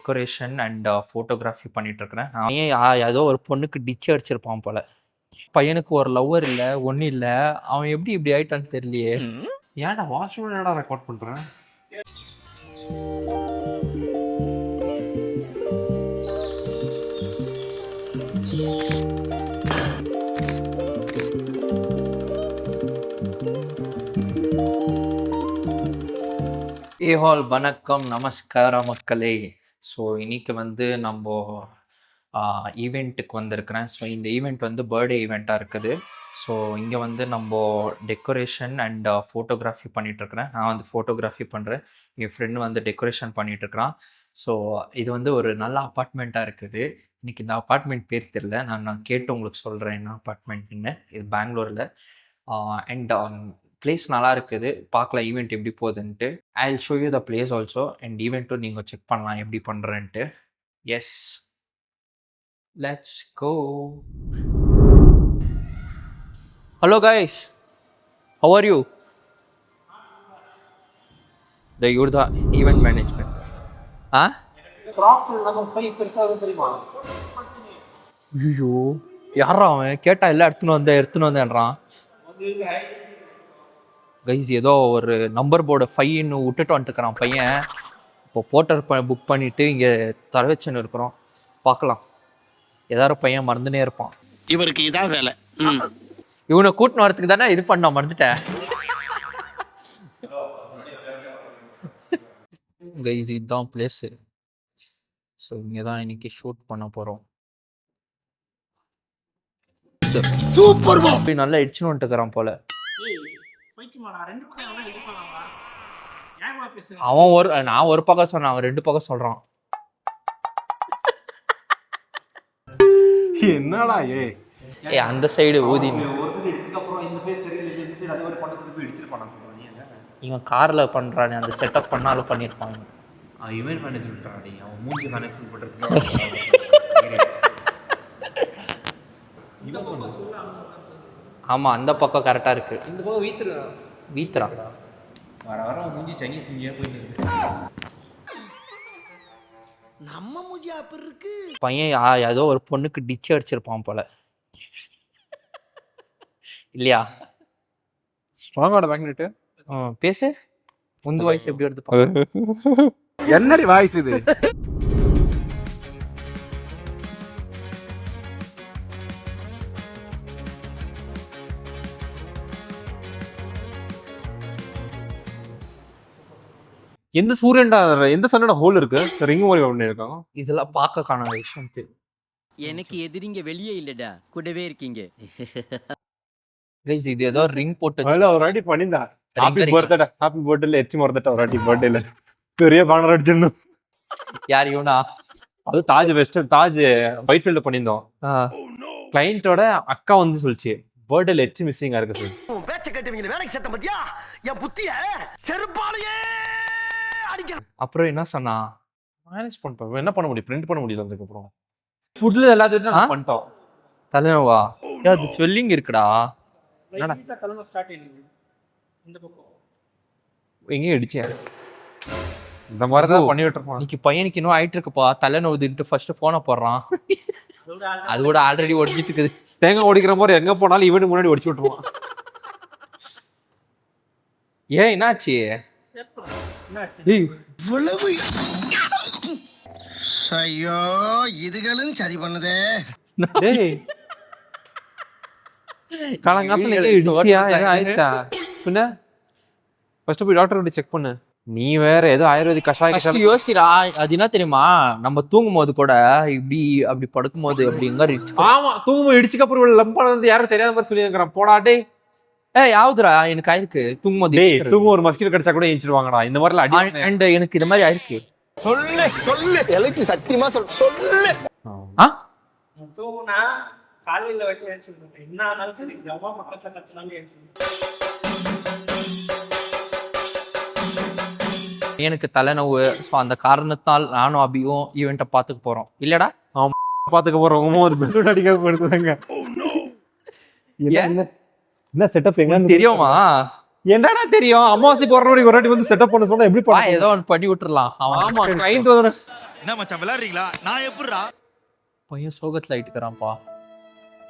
Decoration and photography பண்ணிட்டு இருக்கிறேன். நான் ஏதோ ஒரு பொண்ணுக்கு டிச் அடிச்சிருப்பான் போல. பையனுக்கு ஒரு லவ்வர் இல்ல, ஒன்னும் இல்ல. அவன் எப்படி இப்படி ஆயிட்டான்னு தெரியலையே. ஏன்டா வாஷ்ரூம்ல என்னடா ரெக்கார்ட் பண்றேன்? ஹால் வணக்கம், நமஸ்காரம் மக்களே. ஸோ இன்னைக்கு வந்து நம்ம ஈவெண்ட்டுக்கு வந்திருக்கிறேன். ஸோ இந்த ஈவெண்ட் வந்து பர்த்டே ஈவெண்ட்டாக இருக்குது. ஸோ இங்கே வந்து நம்ம டெக்கரேஷன் அண்ட் ஃபோட்டோகிராஃபி பண்ணிகிட்ருக்கிறேன். நான் வந்து ஃபோட்டோகிராஃபி பண்ணுறேன், என் ஃப்ரெண்டு வந்து டெக்கரேஷன் பண்ணிகிட்ருக்கிறான். ஸோ இது வந்து ஒரு நல்ல அப்பார்ட்மெண்ட்டாக இருக்குது. இன்றைக்கி இந்த அப்பார்ட்மெண்ட் பேர் தெரியல, நான் கேட்டு உங்களுக்கு சொல்கிறேன் என்ன அப்பார்ட்மெண்ட்டுன்னு. இது பெங்களூரில். அண்ட் பிளேஸ் நல்லா இருக்குது, பார்க்கலாம் ஈவெண்ட் எப்படி போகுதுன்ட்டு. I will show you the place also, and ஈவெண்ட்டும் நீங்கள் செக் பண்ணலாம் எப்படி பண்ணுறேன்ட்டு. Yes, let's go. Hello guys, how are you? இவர் தான் ஈவெண்ட் மேனேஜ்மெண்ட். ஐயோ, யாரா அவன்? கேட்டா எல்லாம் எடுத்துன்னு வந்தேன்றான். கைஸ், ஏதோ ஒரு நம்பர் போர்டு 5ன்னு விட்டுட்டு வந்துட்டுக்கிறான் பையன். இப்போ போட்டர் புக் பண்ணிவிட்டு இங்கே தர வச்சுன்னு இருக்கிறோம். பார்க்கலாம், ஏதாவது பையன் மறந்துனே இருப்பான். இவருக்கு இதான் வேலை. இவனை கூட்டின்னு வரத்துக்கு தானே இது பண்ண மறந்துட்டேன். கைஸ், இதுதான் பிளேஸு. ஸோ இங்கே தான் இன்னைக்கு ஷூட் பண்ண போகிறோம். சூப்பர், நல்லா இடிச்சுன்னு வந்துட்டுக்கிறான் போல. அவன் நான் ஒரு பக்கம் சொன்னேன், அவன் 2 பக்கம் சொல்றான். என்னடா அந்த சைடு ஊதி இவன் கார்ல பண்றானே, அந்த செட்டப் பண்ணாலும் பண்ணிருப்பாங்க. ஈவென்ட் மேனேஜ்மென்ட் ஆடி அவன் மூஞ்சி மேனேஜ்மென்ட் பண்றதுக்கு ஆமா, அந்த பக்கம் கரெக்டா இருக்கு. இந்த பக்கம் வீத்ரா வர மூஞ்சி சைனீஸ் மூஞ்சியா போயிட்டு நம்ம மூஞ்சி அப்படி இருக்கு. பையன் ஏதோ ஒரு பொண்ணுக்கு டிச் அடிச்சிருப்பான் போல, இல்லையா? ஸ்ட்ராங்கோட மேக்னெட் பேசு. உந்து வாய்ஸ் எப்படி வருது? என்னடி வாய்ஸ் இது? எந்த சூரியன்டா, எந்த சன்னோட ஹோல் இருக்கு? ரிங் மாதிரி பண்ணிருக்காங்க. இதெல்லாம் பார்க்க காணாத விஷயம். எனக்கு எதிரிங்க வெளியே இல்லடா, கூடவே இருக்கீங்க. கைஸ், இது ஏதோ ரிங் போட்டு ஒரு வாட்டி பண்ணிருந்தா. ஹாப்பி பர்த்டே, ஹாப்பி பர்த்டேல எச்சி மறந்துட்ட ஒரு வாட்டி பர்த்டேல பெரிய பேனர் அடிச்சிருந்தோம். யார் இவனா? அது தாஜ் ஒயிட் ஃபீல்ட் பண்ணியிருந்தோம். கிளையண்டோட அக்கா வந்து சொல்லிச்சு பர்த்டேல எச்சி மிஸ்ஸிங்கா இருக்கு சொல்லி. பேச்ச கட்டுவீங்க, வேலைக்கு சட்டம் பத்தியா என் புத்திய செருப்பாலையே அடிக்க. அப்புறம் என்ன சொன்னா? மேனேஜ் பண்ணிட்டோம். என்ன பண்ண முடியும்? பிரிண்ட் பண்ண முடியல. அதுக்கப்புறம் ஃபுட்ல எல்லாத்தையும் பண்ணிட்டோம். தலைநோவா? அது ஸ்வெல்லிங் இருக்குடா. என்னடா தலைநோ ஸ்டார்ட் ஆயிடுச்சு. இந்த பக்கம் எங்கேயும் இடிச்சேன். இந்த மாதிரி தான் பண்ணி விட்டுருப்போம். இன்னைக்கு பையனுக்கு இன்னும் ஆயிட்டு இருக்குப்பா, தலைநோவுதுன்ட்டு ஃபர்ஸ்ட் போனை போடுறான். அது கூட ஆல்ரெடி ஒடிச்சிட்டு இருக்குது. தேங்காய் ஒடிக்கிற மாதிரி எங்க போனாலும் இவனுக்கு முன்னாடி ஒடிச்சு விட்டுருவான். ஏன் என்னாச்சு? ஐயோ, இதுகளும் சரி பண்ணுதே. காலங்காலத்துல இடிச்சியா என்ன ஆயிடுச்சா சொன்ன? ஃபர்ஸ்ட் போய் டாக்டர் கிட்ட செக் பண்ணு. நீ வேற ஏதோ ஆயுர்வேதிக் கஷாயம் யோசிடா. அது என்ன தெரியுமா, நம்ம தூங்கும் போது கூட இப்படி அப்படி படுக்கும் போது அப்படி எங்க ஆமா தூங்கும் இடிச்சுக்கு அப்புறம் லம்பானது யாரும் தெரியாத மாதிரி சொல்லியிருக்கிறான். போடாட்டே யாவுதுரா எனக்கு ஆயிருக்கு தூங்கும் போது. தூங்கும் ஒரு மஸ்கிட்டோ கடிச்சா கூட ஏஞ்சிடுவாங்கடா. இந்த மாதிரி அடி. அண்ட் எனக்கு இது மாதிரி ஆயிருக்கு. சொல்லு எனக்கு சத்தியமா சொல்லு. தூங்குனா காலையில வந்து ஏஞ்சிருந்தேன். என்ன ஆனாலும் சரி, அம்மா பக்கத்துல கத்துனாலும் ஏஞ்சிருந்தேன். எனக்கு தலைநோவு. ஸோ அந்த காரணத்தால் நானும் அபியும் ஈவெண்ட்டை பார்த்துக்க போறோம். இல்லடா? பார்த்துக்க போறோம். ஒரு பெலூன் அடிக்க போடுறாங்க. என்ன செட்டப் எங்க தெரியுமா? என்னடா தெரியும்? அமாவாசை போற ஒரு வாட்டி வந்து செட்டப் பண்ண சொன்னா எப்படி பண்ண? ஏதோ ஒன்று பண்ணி விட்டுறலாம். ஆமா, கிளையண்ட் வந்து என்ன மச்சான் விளையாடுறீங்களா? நான் எப்படிடா? பையன் சோகத்தில் ஆயிட்டுக்கிறான்ப்பா.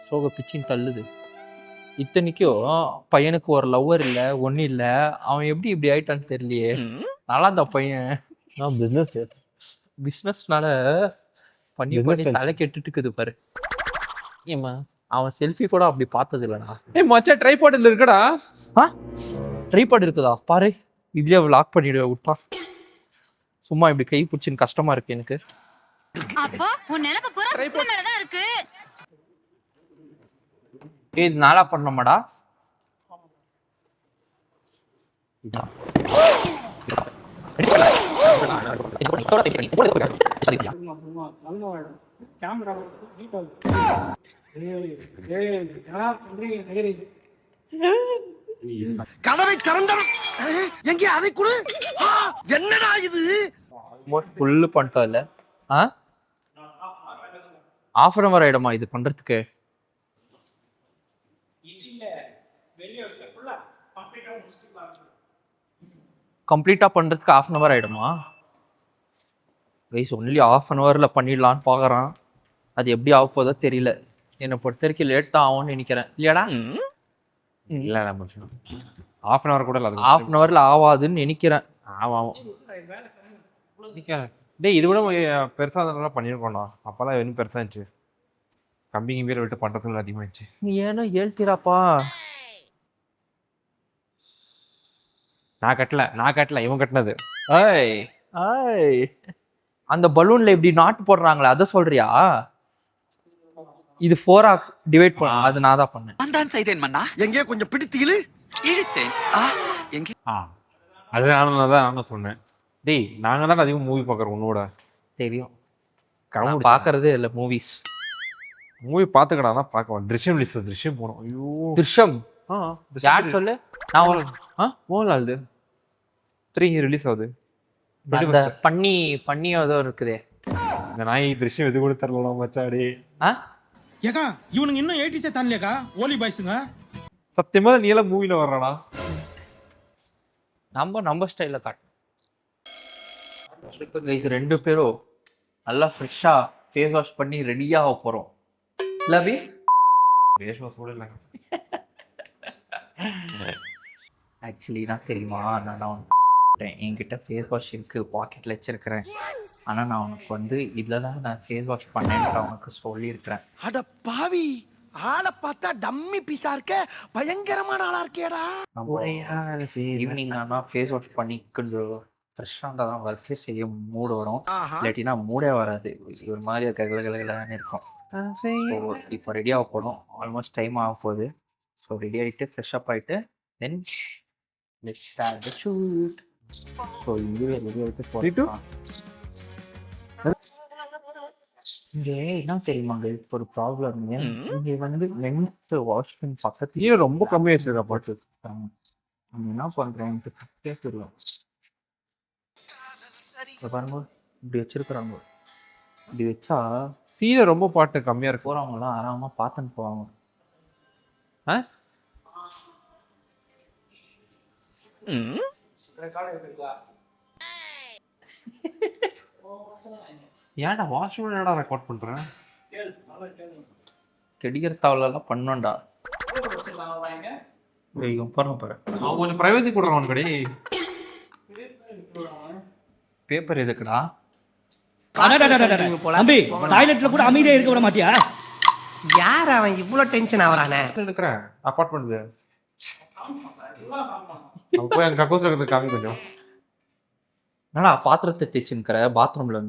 சோக பிச்சின்னு தள்ளுது. இத்தனைக்கும் பையனுக்கு ஒரு லவ்வர் இல்லை, ஒன்றும் இல்லை. அவன் எப்படி இப்படி ஆயிட்டான்னு தெரியலையே. நல்லா இந்த பையன் பிஸ்னஸ் பிஸ்னஸ்னால பண்ணி Business பண்ணி tension. தலை கெட்டுட்டு இருக்குது பாரு. ஏமா அவன் செல்ஃபி கூட அப்படி பார்த்தது இல்லைடா. மச்சான் ட்ரைபாட் இருக்குடா. ட்ரைபாட் இருக்குதா பாரு. இதுலயே லாக் பண்ணிடுவேன் விட்டா. சும்மா இப்படி கை பிடிச்சின்னு கஷ்டமா இருக்கு எனக்கு. அப்போ உன் நினைப்பு பூரா சுத்த மேலதான் இருக்கு. இது நாளா பண்ணமாடா. கேமரா கதவை திறந்தவன் எங்கே அதை கொடு. என்னடா இது? ஃபுல்லு பண்ணிட்டோம் இல்லை? ½ an hour ஆயிடுமா இது பண்றதுக்கு? கம்ப்ளீட்டா பண்றதுக்கு ½ an hour ஆயிடுமா? கைஸ் ஒன்லி ½ an hourல பண்ணிடலான்னு பார்க்குறான். அது எப்படி ஆக போதோ தெரியல. என்னை பொறுத்த வரைக்கும் லேட் தான் ஆகும்னு நினைக்கிறேன். இல்லையாடா? இல்லை மச்சான் ½ an hour கூட இல்லை. ½ an hourல ஆகாதுன்னு நினைக்கிறேன். ஆமாம் டேய் இது கூட பெருசாக அதெல்லாம் பண்ணியிருக்கோம்டா. அப்போல்லாம் இன்னும் பெருசாக இருந்துச்சு. கம்பிங்க பேர் விட்டு பண்ணுறதுக்கு அதிகமாகிடுச்சு. நீ ஏன்னா ஏழ்த்திராப்பா. நான் கட்டல இவன் கட்டினது. ஏய் ஏய் அந்த பலூன்ல இப்படி நாட்டு போடுறாங்களே அதை சொல்றியா? இது 4 டிவைட் பண்ண அது நான் தான் பண்ணேன். நான் செய்தேன் மன்னா. எங்கே கொஞ்சம் பிடித்தீங்களு இழுத்தேன். எங்கே அது நானும் சொன்னேன். டேய் நாங்கள் தான் அதிகம் மூவி பார்க்குறோம் உன்னோட. தெரியும். கடவுள் பார்க்கறதே இல்லை மூவிஸ். மூவி பார்த்துக்கடா பார்க்கலாம். திருஷ்யம் போனோம். ஐயோ திருஷ்யம் யார் சொல்லு? நான் ஒரு மோகன்லால் 3 ரிலீஸ் ஆகுது. அந்த பண்ணி ஏதோ இருக்குதே. இந்த நாய் திருஷ்யம் எது கூட தரல மச்சாடி. ஏக்கா இவனுங்க இன்னும் 80s தானலேக்கா ஓலி பாய்ஸுங்க. சத்தியமா நீ எல்லாம் மூவில வர்றடா. நம்ம ஸ்டைலில் காட்டு. கைஸ் 2 பேரும் நல்லா ஃப்ரெஷ்ஷாக ஃபேஸ் வாஷ் பண்ணி ரெடியாக போகிறோம். லவி ஃபேஸ் வாஷ் கூட இல்லை. ஆக்சுவலி நான் தெரியுமா நான் என்கிட்ட ஃபேஸ் வாஷ் இருக்குது பாக்கெட்டில் வச்சுருக்கிறேன். ஆனால் நான் உனக்கு இதில் தான் நான் ஃபேஸ் வாஷ் பண்ணேன்ட்டு அவனுக்கு சொல்லியிருக்கிறேன். அட பாவி, ஆளை பார்த்தா டம்மி பீஸா இருக்க, பயங்கரமான ஆளா இருக்கேடா. ஈவினிங் ஆனால் ஃபேஸ் வாஷ் பண்ணிக்கிட்டு ஃப்ரெஷ்ஷாக இருந்தால் தான் ஒர்க்கே செய்ய மூடு வரும். இல்லாட்டினா மூடே வராது. ஒரு மாதிரி கலகலகலன்னு இருக்கும். இப்போ ரெடியாக போகணும். ஆல்மோஸ்ட் டைம் ஆக போகுது. ஸோ ரெடி ஆகிட்டு ஃப்ரெஷ்ஷப் ஆகிட்டு then let's start the shoot. So இதுவே ரெடி ஆகிட்டு போகிறோம். இங்கே என்ன தெரியுமாங்க இப்போ ஒரு ப்ராப்ளம். இங்கே லென்த் வாஷ்ரூம் பக்கத்துல ரொம்ப கம்மியாக வச்சிருக்கா பாட்டு. நம்ம என்ன பண்ணுறேன் தெரியும். பாருங்க இப்படி வச்சிருக்கிறாங்க. இப்படி வச்சா சீல ரொம்ப பாட்டு கம்மியாக இருக்கு. போகிறவங்களாம் ஆறாமல் பார்த்துன்னு போவாங்க. ஏன்டா வாஷ்ரூம் என்னடா ரெக்கார்ட் பண்ணுறேன்? கெடிக்கிற தவளெல்லாம் பண்ணோண்டா. பாரு அவன் கொஞ்சம் ப்ரைவசி கொடுறான் அவனுக்கு. பேப்பர் எதுக்குடா? தம்பி டாய்லெட்ல கூட அமைதியா இருக்க விட மாட்டியா? யார் அவன் இவ்வளவு டென்ஷன் ஆவறானே? எடுக்கிறேன் அப்பார்ட்மெண்ட். போய் அங்கே கக்கூஸ் இருக்கிறது காமி கொஞ்சம். என்னடா பாத்திரத்தை தேய்ச்சின்னுக்கிற பாத்ரூம்ல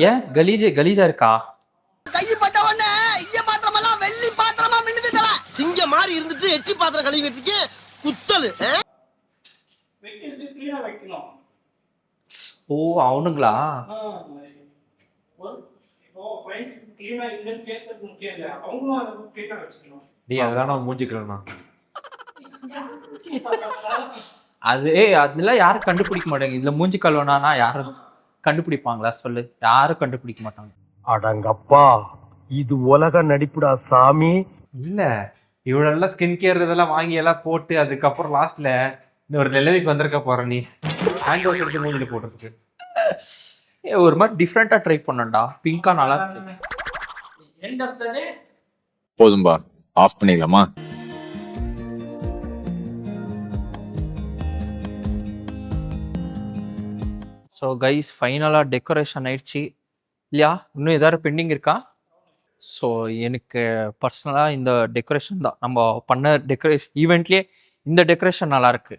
ஏன் கலீஜா இருக்கா? கை பட்ட உடனே இங்க பாத்திரம் எல்லாம் வெள்ளி பாத்திரமா மின்னுது தல. சிங்க மாதிரி இருந்துட்டு எச்சி பாத்திரம் கழுவிட்டு குத்தலு. ஓ அவனுங்களா? டேய் அதெல்லாம் நான் மூஞ்சிக்கிறேண்ணா. அதெல்லாம் யாரும் கண்டுபிடிக்க மாட்டாங்க. இதுல மூஞ்சி கழுவனா யாரும் கண்டுபிடிப்பாங்களா சொல்லு? யாரும் கண்டுபிடிக்க மாட்டாங்க. அடங்கப்பா, இது உலக நடிப்புடா சாமி. இல்ல இவ்வளவு நல்லா ஸ்கின் கேர் இதெல்லாம் வாங்கி எல்லாம் போட்டு அதுக்கப்புறம் லாஸ்ட்ல இந்த ஒரு நிலைமைக்கு வந்திருக்க போற நீ. ஹேண்ட் வாஷ் எடுத்து மூஞ்சில போட்டுருக்கு. ஒரு மாதிரி டிஃப்ரெண்ட்டாக ட்ரை பண்ணேன்டா. பிங்காக நல்லா இருக்கு. எண்ட் ஆஃப் த டே போதும்பா, ஆஃப் பண்ணிடலாமா? ஸோ கைஸ் ஃபைனலாக டெக்கரேஷன் ஆயிடுச்சு இல்லையா? இன்னும் ஏதாவது பெண்டிங் இருக்கா? ஸோ எனக்கு பர்சனலாக இந்த டெக்கரேஷன் தான் நம்ம பண்ண டெக்கரேஷன் ஈவெண்ட்லேயே இந்த டெக்கரேஷன் நல்லாயிருக்கு.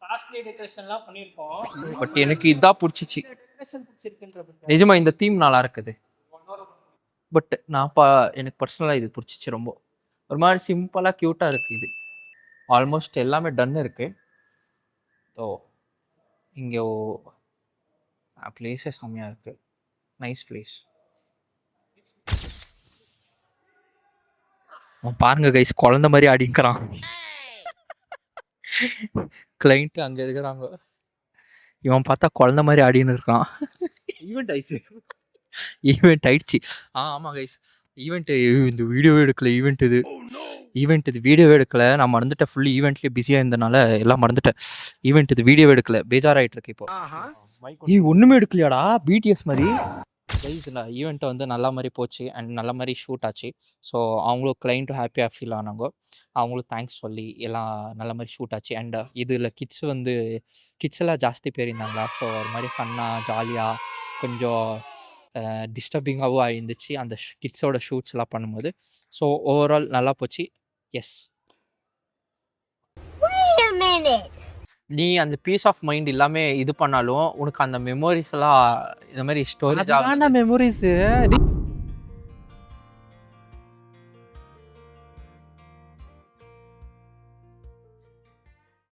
காஸ்ட்லி டெக்கரேஷன்லாம் பண்ணியிருக்கோம். பட் எனக்கு இதான் பிடிச்சிச்சு. டெக்கரேஷன் பிடிச்சிருக்குன்ற நிஜமா இந்த தீம் நல்லா இருக்குது. பட் எனக்கு பர்சனலாக இது பிடிச்சிச்சு ரொம்ப. ஒரு மாதிரி சிம்பிளாக க்யூட்டாக இருக்குது இது. ஆல்மோஸ்ட் எல்லாமே டன் இருக்குது. ஸோ இங்கே பிளேஸே செம்மையாக இருக்குது. Nice place. பாருங்க கைஸ், குழந்த மாதிரி ஆடிக்கிறான். கிளைண்ட்டு அங்கே இருக்கிறாங்க. இவன் பார்த்தா குழந்த மாதிரி ஆடின்னு இருக்கான். ஈவெண்ட் ஆயிடுச்சு. ஈவெண்ட் ஆயிடுச்சு. ஆமாம் கைஸ், ஈவெண்ட்டு இந்த வீடியோவே எடுக்கல. ஈவெண்ட் இது வீடியோவே எடுக்கல. நான் மறந்துட்டேன். ஃபுல் ஈவெண்ட்லேயே பிஸியாக இருந்தனால எல்லாம் மறந்துட்டேன். ஈவெண்ட் இது வீடியோவே எடுக்கல. பேஜாராகிட்டு இருக்கு இப்போ. ஒன்றுமே எடுக்கலையாடா பிடிஎஸ் மாதிரி. கைஸ் இல்லை, ஈவெண்ட்டை வந்து நல்லா மாதிரி போச்சு அண்ட் நல்ல மாதிரி ஷூட் ஆச்சு. ஸோ அவங்களும் கிளைண்ட்டும் ஹாப்பியாக ஃபீல் ஆனாங்க. அவங்களும் தேங்க்ஸ் சொல்லி எல்லாம் நல்ல மாதிரி ஷூட் ஆச்சு. அண்ட் இதில் கிட்ஸ் எல்லாம் ஜாஸ்தி பேர் இருந்தாங்களா. ஸோ ஒரு மாதிரி ஃபன்னாக ஜாலியாக கொஞ்சம் டிஸ்டர்பிங்காகவும் ஆயிருந்துச்சு அந்த கிட்ஸோட ஷூட்ஸ்லாம் பண்ணும்போது. ஸோ ஓவரால் நல்லா போச்சு. எஸ், நீ அந்த பீஸ் ஆஃப் மைண்ட் எல்லாமே இது பண்ணாலும் உனக்கு அந்த மெமோரிஸ் எல்லாம் இந்த மாதிரி ஸ்டோரேஜ் மெமரிஸ்